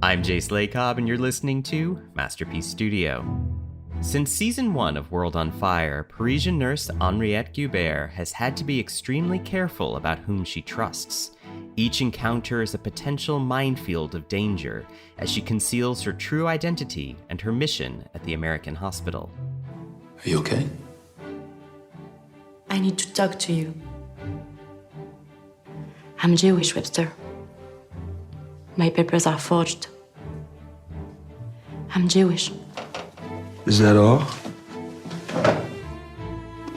I'm Jace Lacob, and you're listening to Masterpiece Studio. Since season 1 of World on Fire, Parisian nurse Henriette Guilbert has had to be extremely careful about whom she trusts. Each encounter is a potential minefield of danger as she conceals her true identity and her mission at the American hospital. Are you okay? I need to talk to you. I'm Jewish, Webster. My papers are forged. I'm Jewish. Is that all?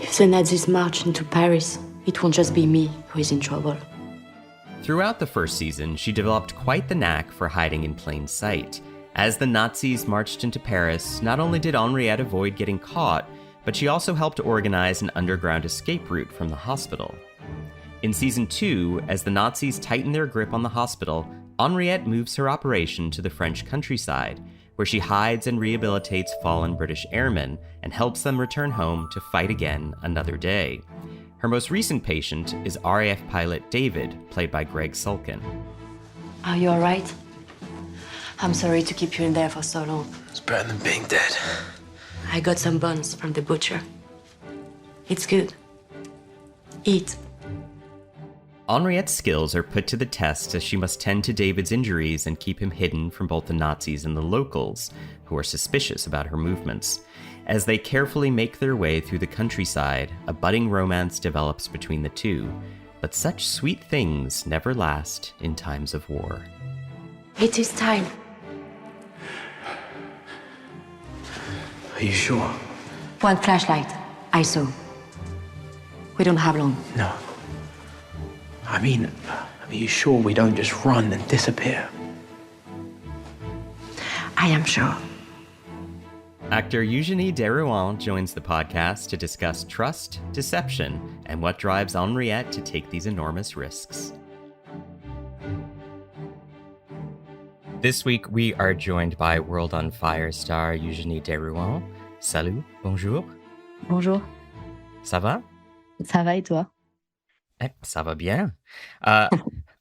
If the Nazis march into Paris, it won't just be me who is in trouble. Throughout the first season, she developed quite the knack for hiding in plain sight. As the Nazis marched into Paris, not only did Henriette avoid getting caught, but she also helped organize an underground escape route from the hospital. In season 2, as the Nazis tighten their grip on the hospital, Henriette moves her operation to the French countryside, where she hides and rehabilitates fallen British airmen and helps them return home to fight again another day. Her most recent patient is RAF pilot David, played by Greg Sulkin. Are you all right? I'm sorry to keep you in there for so long. It's better than being dead. I got some buns from the butcher. It's good. Eat. Henriette's skills are put to the test as she must tend to David's injuries and keep him hidden from both the Nazis and the locals, who are suspicious about her movements. As they carefully make their way through the countryside, a budding romance develops between the two. But such sweet things never last in times of war. It is time. Are you sure? One flashlight. I saw. We don't have long. No. I mean, are you sure we don't just run and disappear? I am sure. Actor Eugénie Derouand joins the podcast to discuss trust, deception, and what drives Henriette to take these enormous risks. This week, we are joined by World on Fire star Eugénie Derouand. Salut, bonjour. Bonjour. Ça va? Ça va et toi? Ça va bien.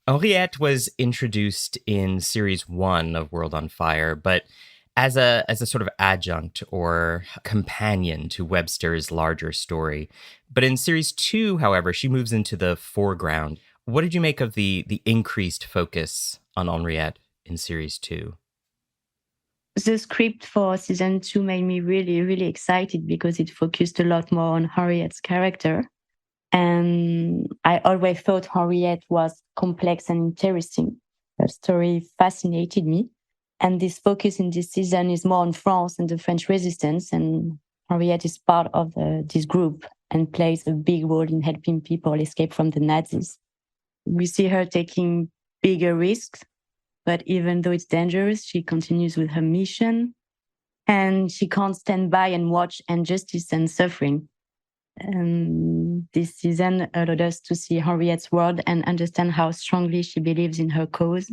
Henriette was introduced in series 1 of World on Fire, but as a sort of adjunct or companion to Webster's larger story. But in series 2, however, she moves into the foreground. What did you make of the increased focus on Henriette in series 2? The script for season 2 made me really, really excited because it focused a lot more on Henriette's character. And I always thought Henriette was complex and interesting. Her story fascinated me. And this focus in this season is more on France and the French resistance. And Henriette is part of this group and plays a big role in helping people escape from the Nazis. We see her taking bigger risks, but even though it's dangerous, she continues with her mission. And she can't stand by and watch injustice and suffering. This season allowed us to see Henriette's world and understand how strongly she believes in her cause.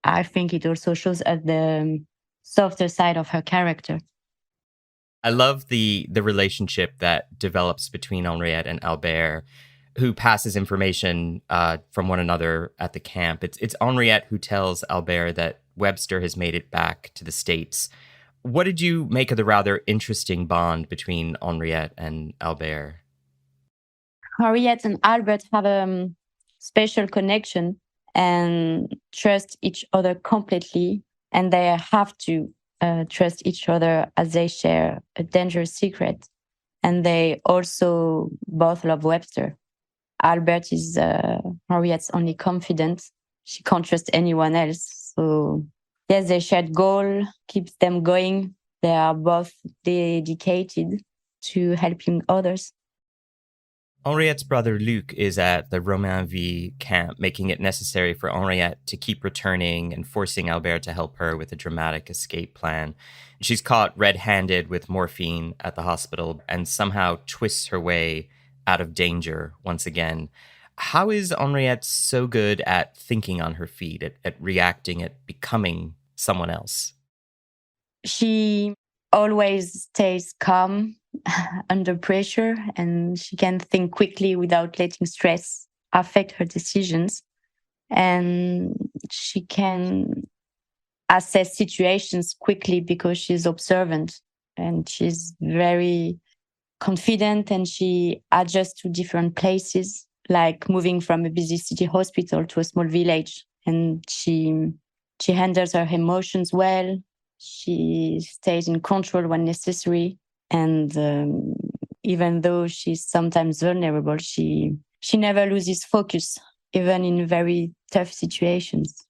I think it also shows us the softer side of her character. I love the relationship that develops between Henriette and Albert, who passes information from one another at the camp. It's Henriette who tells Albert that Webster has made it back to the States. What did you make of the rather interesting bond between Henriette and Albert? Henriette and Albert have a special connection and trust each other completely. And they have to trust each other as they share a dangerous secret. And they also both love Webster. Albert is Henriette's only confidant. She can't trust anyone else. So yes, their shared goal keeps them going. They are both dedicated to helping others. Henriette's brother Luc is at the WWII camp, making it necessary for Henriette to keep returning and forcing Albert to help her with a dramatic escape plan. She's caught red-handed with morphine at the hospital and somehow twists her way out of danger once again. How is Henriette so good at thinking on her feet, at reacting, at becoming someone else? She always stays calm under pressure, and she can think quickly without letting stress affect her decisions. And she can assess situations quickly because she's observant and she's very confident, and she adjusts to different places, like moving from a busy city hospital to a small village. And she handles her emotions well. She stays in control when necessary. And even though she's sometimes vulnerable, she never loses focus, even in very tough situations.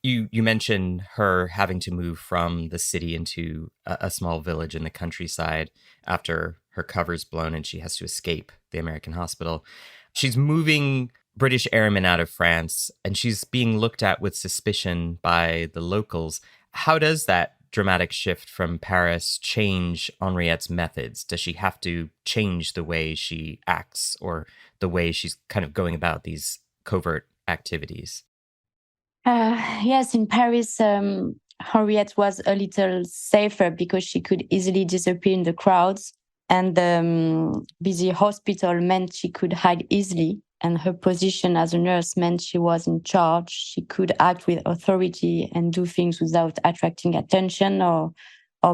You mentioned her having to move from the city into a small village in the countryside after her cover's blown and she has to escape the American hospital. She's moving British airmen out of France, and she's being looked at with suspicion by the locals. How does that dramatic shift from Paris change Henriette's methods? Does she have to change the way she acts or the way she's kind of going about these covert activities? Yes, in Paris, Henriette was a little safer because she could easily disappear in the crowds, and the busy hospital meant she could hide easily. And her position as a nurse meant she was in charge. She could act with authority and do things without attracting attention or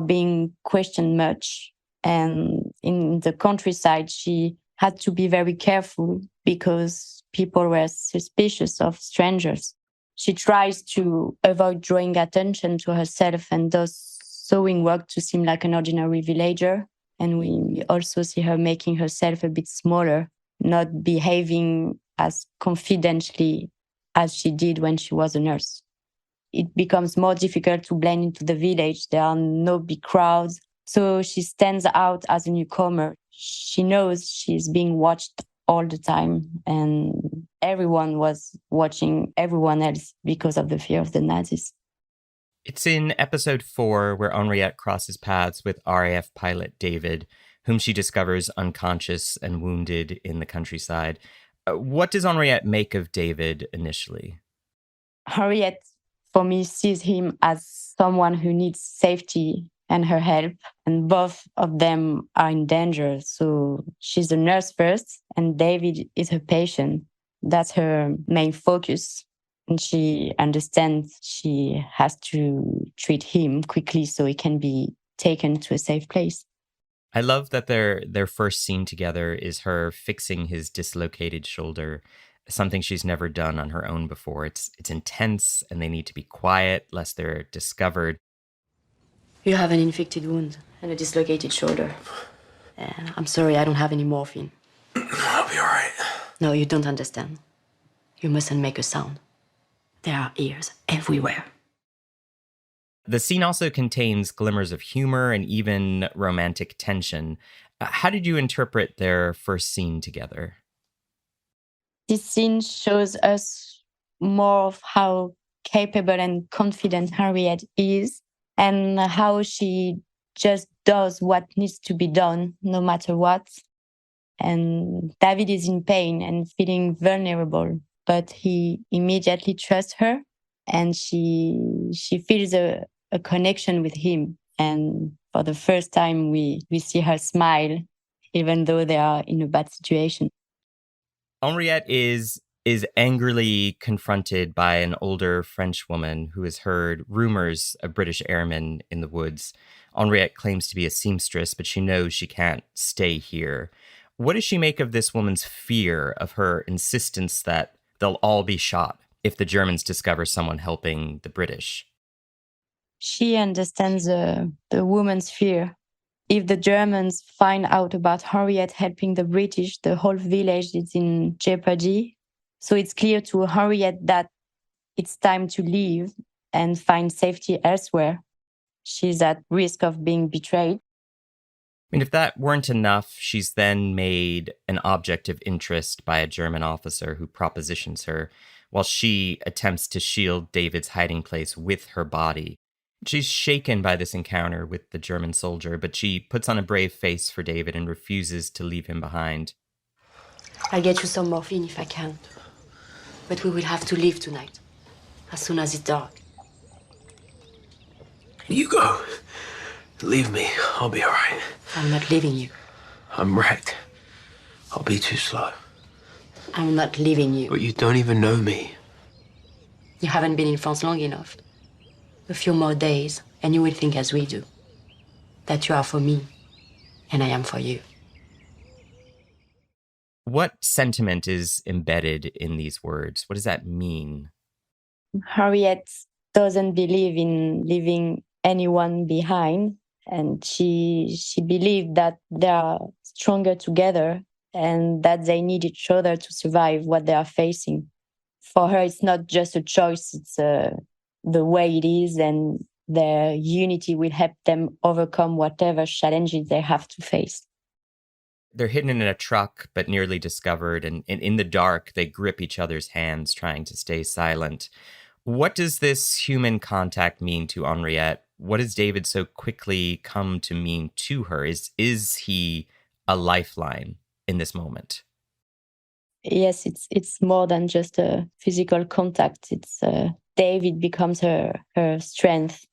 being questioned much. And in the countryside, she had to be very careful because people were suspicious of strangers. She tries to avoid drawing attention to herself and does sewing work to seem like an ordinary villager. And we also see her making herself a bit smaller, not behaving as confidentially as she did when she was a nurse. It becomes more difficult to blend into the village. There are no big crowds. So she stands out as a newcomer. She knows she's being watched all the time, and everyone was watching everyone else because of the fear of the Nazis. It's in episode 4 where Henriette crosses paths with RAF pilot David, whom she discovers unconscious and wounded in the countryside. What does Henriette make of David initially? Henriette, for me, sees him as someone who needs safety and her help, and both of them are in danger. So she's a nurse first, and David is her patient. That's her main focus. And she understands she has to treat him quickly so he can be taken to a safe place. I love that their first scene together is her fixing his dislocated shoulder, something she's never done on her own before. It's intense, and they need to be quiet lest they're discovered. You have an infected wound and a dislocated shoulder. I'm sorry, I don't have any morphine. I'll be all right. No, you don't understand. You mustn't make a sound. There are ears everywhere. The scene also contains glimmers of humor and even romantic tension. How did you interpret their first scene together? This scene shows us more of how capable and confident Henriette is, and how she just does what needs to be done, no matter what. And David is in pain and feeling vulnerable, but he immediately trusts her, and she feels a connection with him. And for the first time, we see her smile, even though they are in a bad situation. Henriette is angrily confronted by an older French woman who has heard rumors of British airmen in the woods. Henriette claims to be a seamstress, but she knows she can't stay here. What does she make of this woman's fear of her insistence that they'll all be shot if the Germans discover someone helping the British? She understands the woman's fear. If the Germans find out about Henriette helping the British, the whole village is in jeopardy. So it's clear to Henriette that it's time to leave and find safety elsewhere. She's at risk of being betrayed. I mean, if that weren't enough, she's then made an object of interest by a German officer who propositions her, while she attempts to shield David's hiding place with her body. She's shaken by this encounter with the German soldier, but she puts on a brave face for David and refuses to leave him behind. I'll get you some morphine if I can. But we will have to leave tonight, as soon as it's dark. You go. Leave me. I'll be all right. I'm not leaving you. I'm wrecked. I'll be too slow. I'm not leaving you. But you don't even know me. You haven't been in France long enough. A few more days, and you will think as we do. That you are for me, and I am for you. What sentiment is embedded in these words? What does that mean? Henriette doesn't believe in leaving anyone behind, and she believed that they are stronger together and that they need each other to survive what they are facing. For her, it's not just a choice, it's the way it is, and their unity will help them overcome whatever challenges they have to face. They're hidden in a truck, but nearly discovered, and in the dark, they grip each other's hands, trying to stay silent. What does this human contact mean to Henriette? What does David so quickly come to mean to her? Is he a lifeline in this moment? Yes, it's more than just a physical contact. It's David becomes her strength.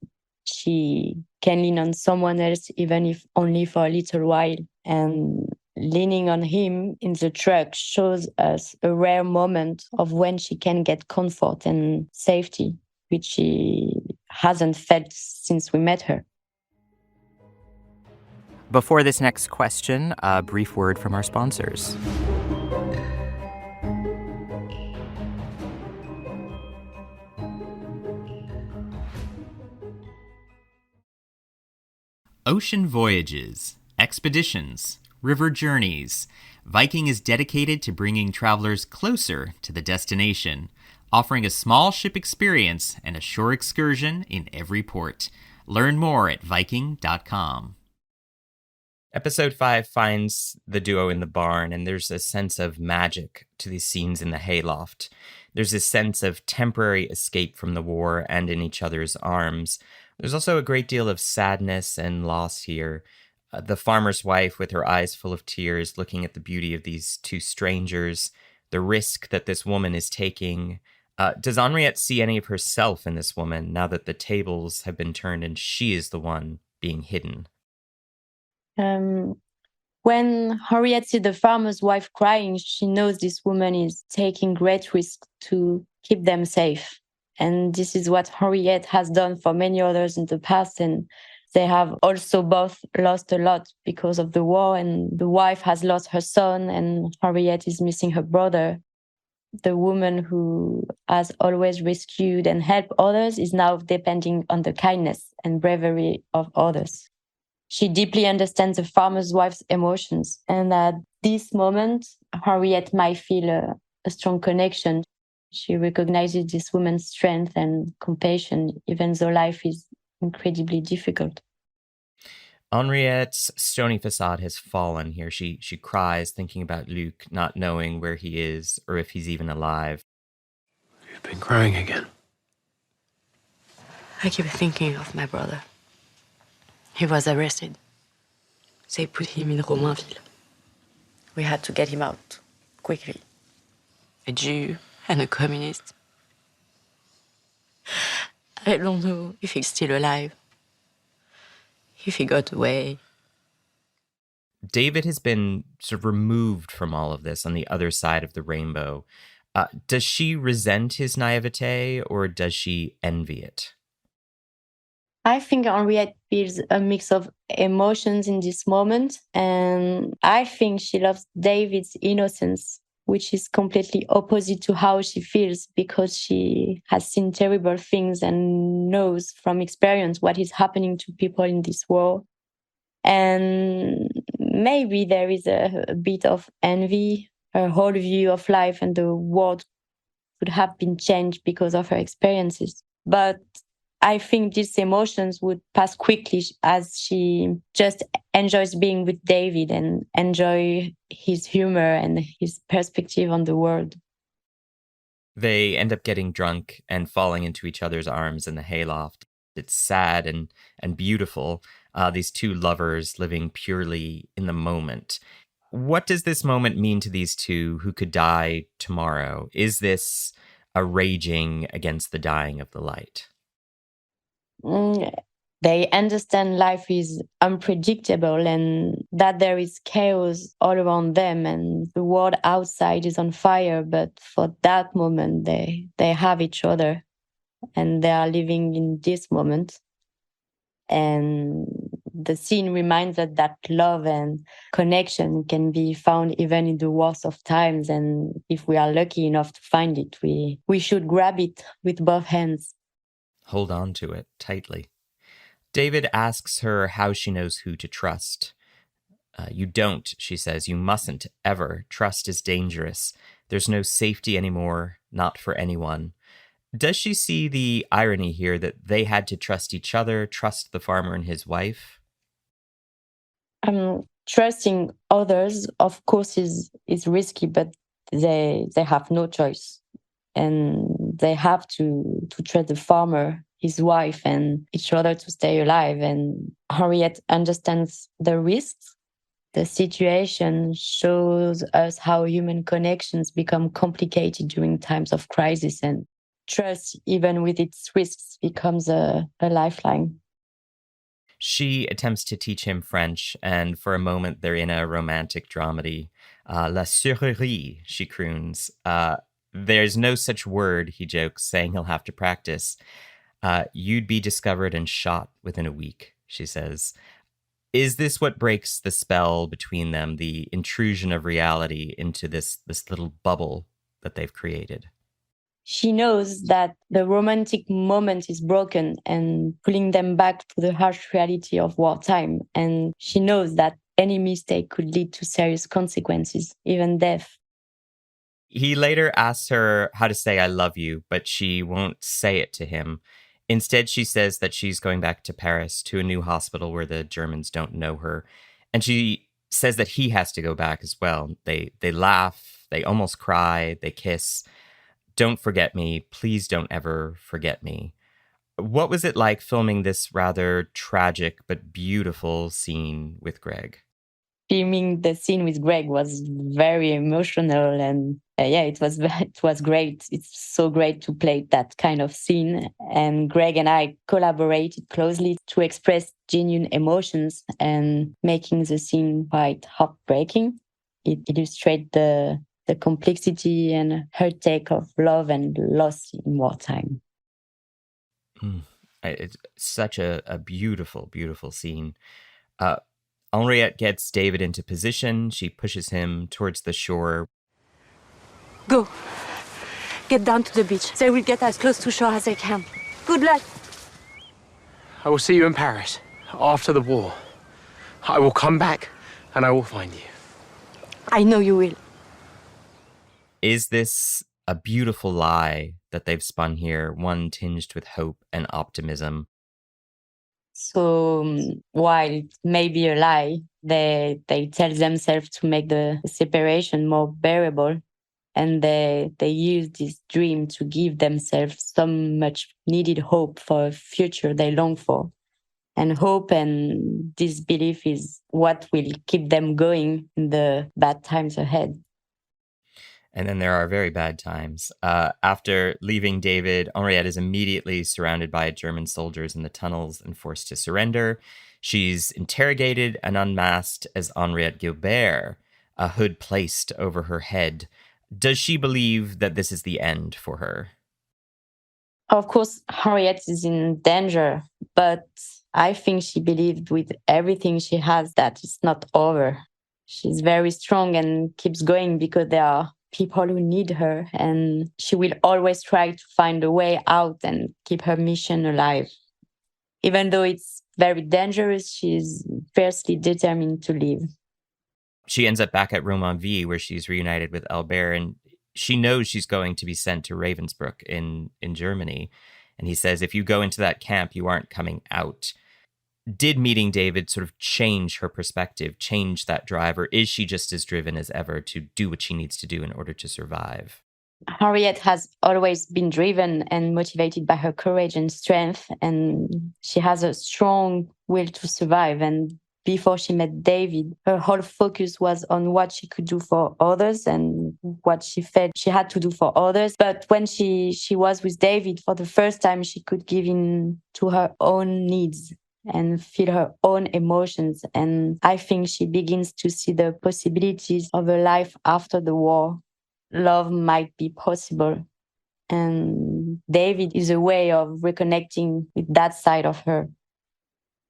She can lean on someone else, even if only for a little while. And leaning on him in the truck shows us a rare moment of when she can get comfort and safety, which she hasn't felt since we met her. Before this next question, a brief word from our sponsors. Ocean voyages, expeditions, river journeys. Viking is dedicated to bringing travelers closer to the destination, offering a small ship experience and a shore excursion in every port. Learn more at Viking.com. Episode 5 finds the duo in the barn, and there's a sense of magic to these scenes in the hayloft. There's a sense of temporary escape from the war and in each other's arms. There's also a great deal of sadness and loss here. The farmer's wife, with her eyes full of tears, looking at the beauty of these two strangers, the risk that this woman is taking. Does Henriette see any of herself in this woman now that the tables have been turned and she is the one being hidden? When Henriette sees the farmer's wife crying, she knows this woman is taking great risks to keep them safe. And this is what Henriette has done for many others in the past. And they have also both lost a lot because of the war. And the wife has lost her son, and Henriette is missing her brother. The woman who has always rescued and helped others is now depending on the kindness and bravery of others. She deeply understands the farmer's wife's emotions. And at this moment, Henriette might feel a strong connection. She recognizes this woman's strength and compassion, even though life is incredibly difficult. Henriette's stony facade has fallen here. She cries, thinking about Luc, not knowing where he is or if he's even alive. You've been crying again. I keep thinking of my brother. He was arrested. They put him in Romainville. We had to get him out quickly. A Jew and a communist. I don't know if he's still alive. If he got away. David has been sort of removed from all of this on the other side of the rainbow. Does she resent his naivete or does she envy it? I think Henriette feels a mix of emotions in this moment. And I think she loves David's innocence, which is completely opposite to how she feels because she has seen terrible things and knows from experience what is happening to people in this war. And maybe there is a bit of envy. Her whole view of life and the world could have been changed because of her experiences. But I think these emotions would pass quickly as she just enjoys being with David and enjoy his humor and his perspective on the world. They end up getting drunk and falling into each other's arms in the hayloft. It's sad and beautiful, these two lovers living purely in the moment. What does this moment mean to these two who could die tomorrow? Is this a raging against the dying of the light? They understand life is unpredictable and that there is chaos all around them and the world outside is on fire. But for that moment, they have each other. and they are living in this moment. And the scene reminds us that love and connection can be found even in the worst of times. And if we are lucky enough to find it, we should grab it with both hands. Hold on to it tightly. David asks her how she knows who to trust. You don't, she says. You mustn't, ever. Trust is dangerous. There's no safety anymore, not for anyone. Does she see the irony here that they had to trust each other, trust the farmer and his wife? Trusting others, of course, is risky, but they have no choice. And they have to trust the farmer, his wife, and each other to stay alive. And Henriette understands the risks. The situation shows us how human connections become complicated during times of crisis, and trust, even with its risks, becomes a lifeline. She attempts to teach him French, and for a moment they're in a romantic dramedy. La Surerie, she croons. There's no such word, he jokes, saying he'll have to practice. You'd be discovered and shot within a week, she says. Is this what breaks the spell between them, the intrusion of reality into this little bubble that they've created? She knows that the romantic moment is broken and pulling them back to the harsh reality of wartime. And she knows that any mistake could lead to serious consequences, even death. He later asks her how to say I love you, but she won't say it to him. Instead, she says that she's going back to Paris, to a new hospital where the Germans don't know her. And she says that he has to go back as well. They laugh, they almost cry, they kiss. Don't forget me. Please don't ever forget me. What was it like filming this rather tragic but beautiful scene with Greg? Filming the scene with Greg was very emotional, and it was great. It's so great to play that kind of scene. And Greg and I collaborated closely to express genuine emotions and making the scene quite heartbreaking. It illustrates the complexity and heartache of love and loss in wartime. It's such a beautiful, beautiful scene. Henriette gets David into position. She pushes him towards the shore. Go. Get down to the beach. They will get as close to shore as they can. Good luck. I will see you in Paris after the war. I will come back and I will find you. I know you will. Is this a beautiful lie that they've spun here, one tinged with hope and optimism? So while it may be a lie, they tell themselves to make the separation more bearable. And they use this dream to give themselves so much needed hope for a future they long for. And hope and this belief is what will keep them going in the bad times ahead. And then there are very bad times. After leaving David, Henriette is immediately surrounded by German soldiers in the tunnels and forced to surrender. She's interrogated and unmasked as Henriette Guilbert, a hood placed over her head. Does she believe that this is the end for her? Of course, Henriette is in danger, but I think she believed with everything she has that it's not over. She's very strong and keeps going because there are people who need her, and she will always try to find a way out and keep her mission alive. Even though it's very dangerous, she's fiercely determined to live. She ends up back at Romainville, where she's reunited with Albert, and she knows she's going to be sent to Ravensbrück in Germany. And he says, if you go into that camp, you aren't coming out. Did meeting David sort of change her perspective, change that drive, or is she just as driven as ever to do what she needs to do in order to survive? Henriette has always been driven and motivated by her courage and strength, and she has a strong will to survive. And before she met David, her whole focus was on what she could do for others and what she felt she had to do for others. But when she was with David for the first time, she could give in to her own needs and feel her own emotions. And I think she begins to see the possibilities of a life after the war. Love might be possible. And David is a way of reconnecting with that side of her.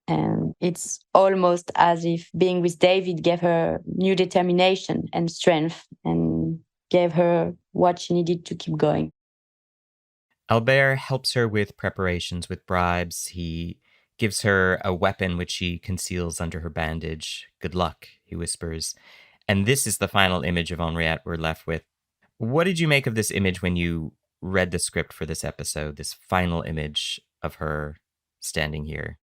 And it's almost as if being with David gave her new determination and strength and gave her what she needed to keep going. Albert helps her with preparations with bribes. He gives her a weapon which she conceals under her bandage. Good luck, he whispers. And this is the final image of Henriette we're left with. What did you make of this image when you read the script for this episode, this final image of her standing here?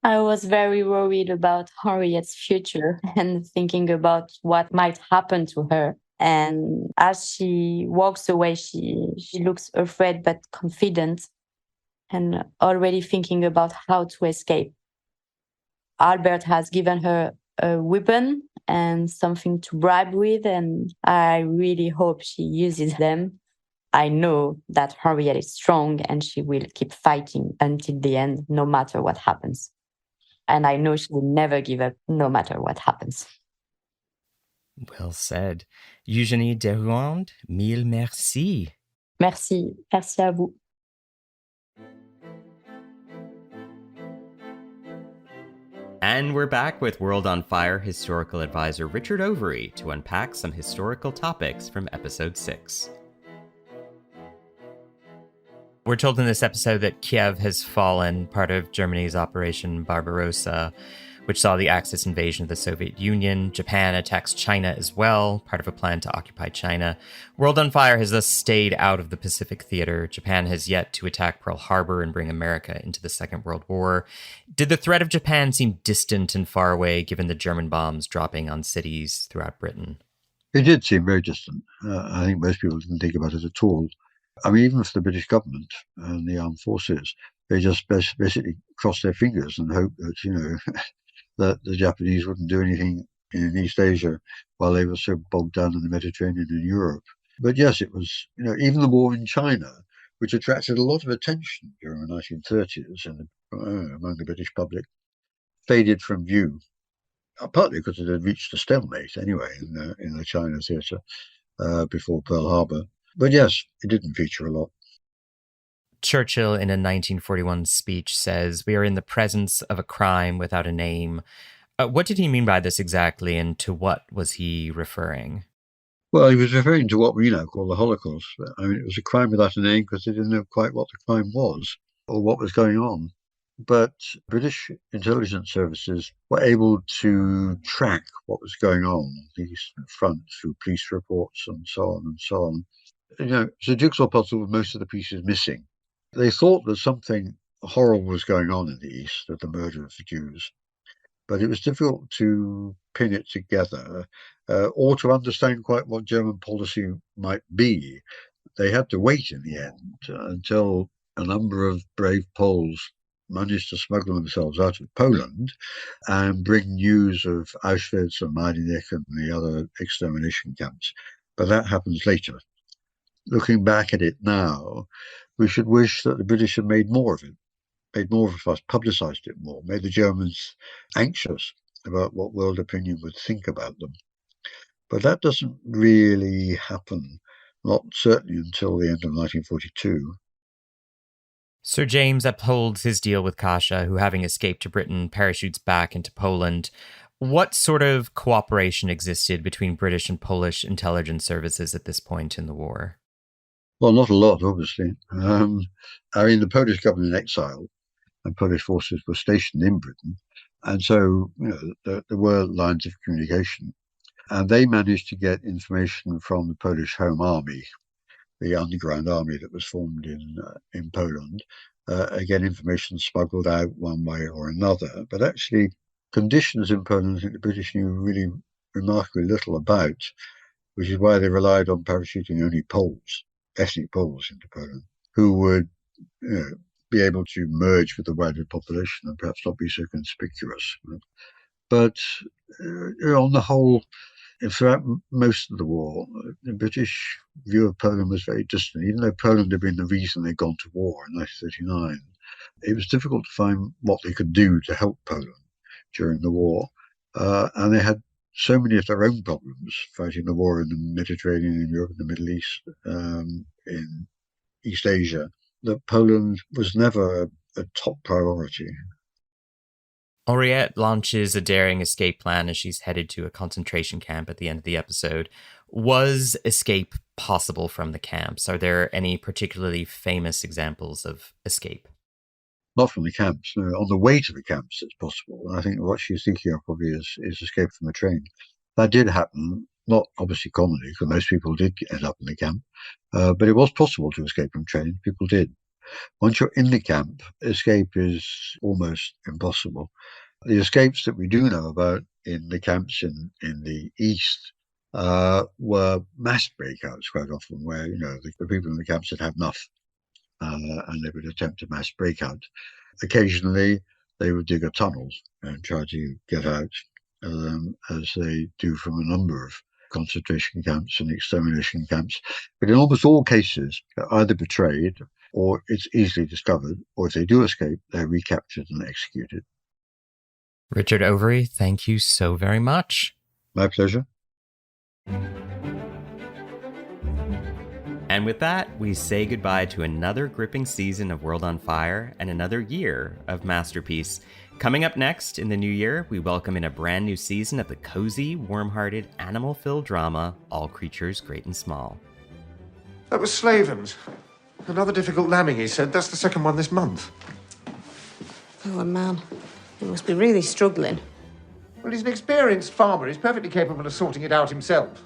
I was very worried about Henriette's future and thinking about what might happen to her. And as she walks away, she looks afraid but confident and already thinking about how to escape. Albert has given her a weapon and something to bribe with, and I really hope she uses them. I know that Henriette is strong and she will keep fighting until the end, no matter what happens. And I know she will never give up, no matter what happens. Well said. Eugénie Derouand, mille merci. Merci. Merci à vous. And we're back with World on Fire historical advisor Richard Overy to unpack some historical topics from episode 6. We're told in this episode that Kiev has fallen, part of Germany's Operation Barbarossa, which saw the Axis invasion of the Soviet Union. Japan attacks China as well, part of a plan to occupy China. World on Fire has thus stayed out of the Pacific theater. Japan has yet to attack Pearl Harbor and bring America into the Second World War. Did the threat of Japan seem distant and far away, given the German bombs dropping on cities throughout Britain? It did seem very distant. I think most people didn't think about it at all. I mean, even for the British government and the armed forces, they just basically crossed their fingers and hoped that, that the Japanese wouldn't do anything in East Asia while they were so bogged down in the Mediterranean and Europe. But yes, it was, even the war in China, which attracted a lot of attention during the 1930s and among the British public, faded from view, partly because it had reached a stalemate anyway in the China theatre before Pearl Harbor. But yes, it didn't feature a lot. Churchill, in a 1941 speech, says, "We are in the presence of a crime without a name." What did he mean by this exactly, and to what was he referring? Well, he was referring to what we now call the Holocaust. I mean, it was a crime without a name because they didn't know quite what the crime was or what was going on. But British intelligence services were able to track what was going on the Eastern Front through police reports and so on and so on. It's a jigsaw puzzle with most of the pieces missing. They thought that something horrible was going on in the East, that the murder of the Jews, but it was difficult to pin it together or to understand quite what German policy might be. They had to wait in the end until a number of brave Poles managed to smuggle themselves out of Poland and bring news of Auschwitz and Majdanek and the other extermination camps. But that happens later. Looking back at it now, we should wish that the British had made more of a fuss, publicised it more, made the Germans anxious about what world opinion would think about them. But that doesn't really happen, not certainly until the end of 1942. Sir James upholds his deal with Kasia, who, having escaped to Britain, parachutes back into Poland. What sort of cooperation existed between British and Polish intelligence services at this point in the war? Well, not a lot, obviously. The Polish government in exile and Polish forces were stationed in Britain. And so, there were lines of communication. And they managed to get information from the Polish Home Army, the underground army that was formed in Poland. Again, information smuggled out one way or another. But actually, conditions in Poland, I think the British knew really remarkably little about, which is why they relied on parachuting only Poles, ethnic Poles into Poland, who would be able to merge with the wider population and perhaps not be so conspicuous. But on the whole, throughout most of the war, the British view of Poland was very distant. Even though Poland had been the reason they'd gone to war in 1939, it was difficult to find what they could do to help Poland during the war. And they had so many of their own problems fighting the war in the Mediterranean, in Europe, and the Middle East, in East Asia, that Poland was never a top priority. Henriette launches a daring escape plan as she's headed to a concentration camp at the end of the episode. Was escape possible from the camps? Are there any particularly famous examples of escape? Not from the camps. No. On the way to the camps, it's possible. And I think what she's thinking of probably is escape from a train. That did happen, not obviously commonly, because most people did end up in the camp, but it was possible to escape from a train. People did. Once you're in the camp, escape is almost impossible. The escapes that we do know about in the camps in the East were mass breakouts quite often, where the people in the camps had had enough, and they would attempt a mass breakout. Occasionally, they would dig a tunnel and try to get out, as they do from a number of concentration camps and extermination camps. But in almost all cases, they're either betrayed or it's easily discovered, or if they do escape, they're recaptured and executed. Richard Overy, thank you so very much. My pleasure. And with that, we say goodbye to another gripping season of World on Fire and another year of Masterpiece. Coming up next in the new year, we welcome in a brand new season of the cozy, warm-hearted, animal-filled drama, All Creatures Great and Small. That was Slaven's. Another difficult lambing, he said. That's the second one this month. Poor man. He must be really struggling. Well, he's an experienced farmer. He's perfectly capable of sorting it out himself.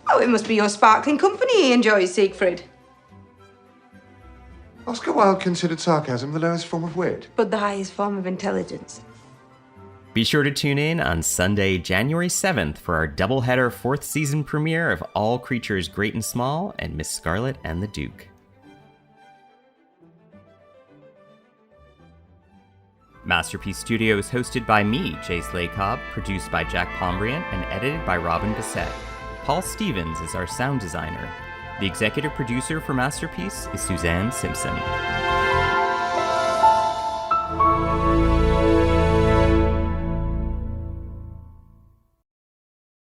Oh, it must be your sparkling company he enjoys, Siegfried. Oscar Wilde considered sarcasm the lowest form of wit. But the highest form of intelligence. Be sure to tune in on Sunday, January 7th for our doubleheader 4th season premiere of All Creatures Great and Small and Miss Scarlet and the Duke. Masterpiece Studio is hosted by me, Jay Slaycobb, produced by Jack Pombriant, and edited by Robin Bissett. Paul Stevens is our sound designer. The executive producer for Masterpiece is Suzanne Simpson.